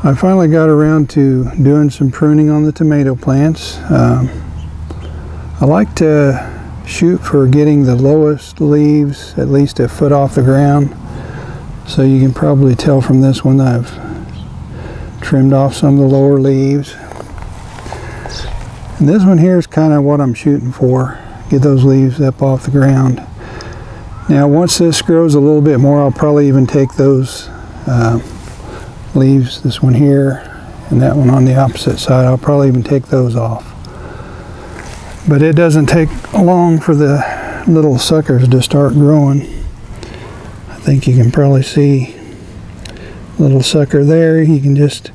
I finally got around to doing some pruning on the tomato plants. I like to shoot for getting the lowest leaves at least a foot off the ground. So you can probably tell from this one I've trimmed off some of the lower leaves. And this one here is kind of what I'm shooting for. Get those leaves up off the ground. Now once this grows a little bit more, I'll probably even take those leaves, this one here and that one on the opposite side, I'll probably even take those off. But it doesn't take long for the little suckers to start growing. I think you can probably see a little sucker there. You can just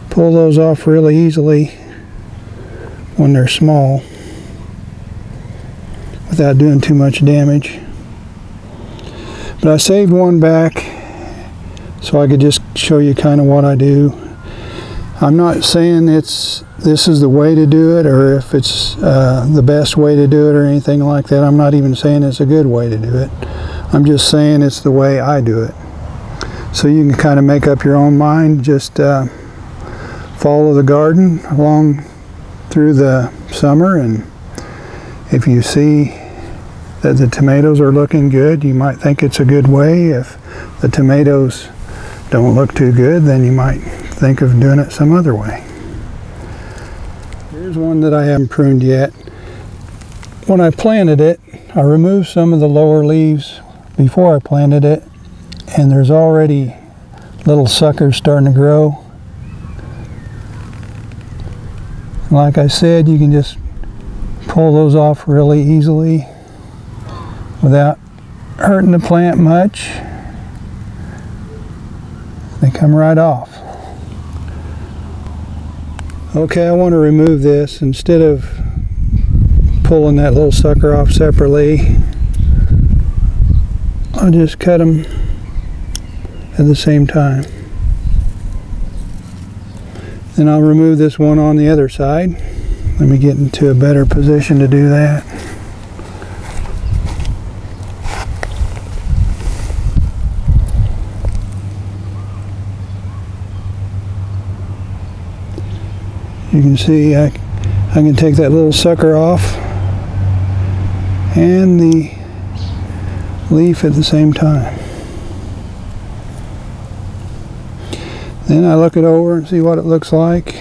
pull those off really easily when they're small without doing too much damage. But I saved one back so I could just show you kind of what I do. I'm not saying this is the way to do it, or if it's the best way to do it or anything like that. I'm not even saying it's a good way to do it. I'm just saying it's the way I do it. So you can kind of make up your own mind. Just follow the garden along through the summer, and if you see that the tomatoes are looking good, you might think it's a good way. If the tomatoes don't look too good, then you might think of doing it some other way. Here's one that I haven't pruned yet. When I planted it, I removed some of the lower leaves before I planted it, and there's already little suckers starting to grow. Like I said, you can just pull those off really easily without hurting the plant much. They come right off. Okay, I want to remove this. Instead of pulling that little sucker off separately, I'll just cut them at the same time. Then I'll remove this one on the other side. Let me get into a better position to do that. You can see I can take that little sucker off and the leaf at the same time. Then I look it over and see what it looks like.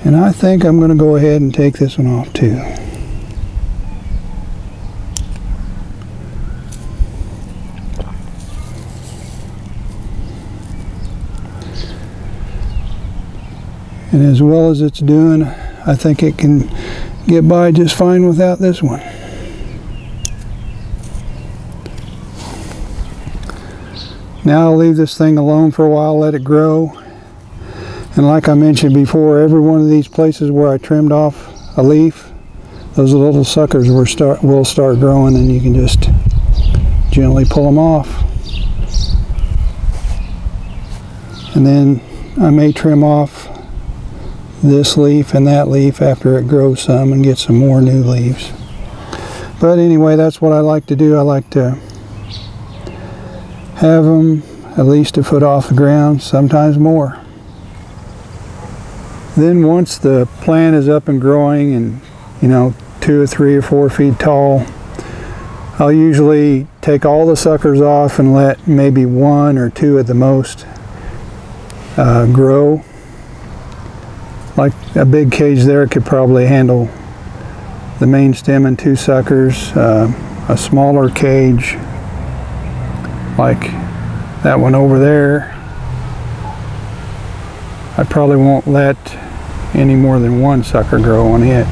And I think I'm going to go ahead and take this one off too. And as well as it's doing, I think it can get by just fine without this one. Now I'll leave this thing alone for a while, let it grow. And like I mentioned before, every one of these places where I trimmed off a leaf, those little suckers will start growing, and you can just gently pull them off. And then I may trim off this leaf and that leaf after it grows some and get some more new leaves. But anyway, that's what I like to do. I like to have them at least a foot off the ground, sometimes more. Then once the plant is up and growing and 2 or 3 or 4 feet tall, I'll usually take all the suckers off and let maybe 1 or 2 at the most grow. Like a big cage there could probably handle the main stem and 2 suckers. A smaller cage like that one over there, I probably won't let any more than 1 sucker grow on it.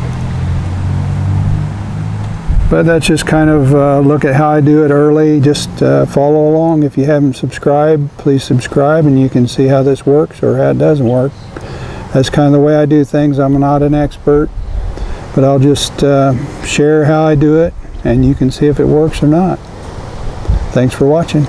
But that's just kind of a look at how I do it early. Just follow along. If you haven't subscribed, please subscribe, and you can see how this works or how it doesn't work. That's kind of the way I do things. I'm not an expert, but I'll just share how I do it, and you can see if it works or not. Thanks for watching.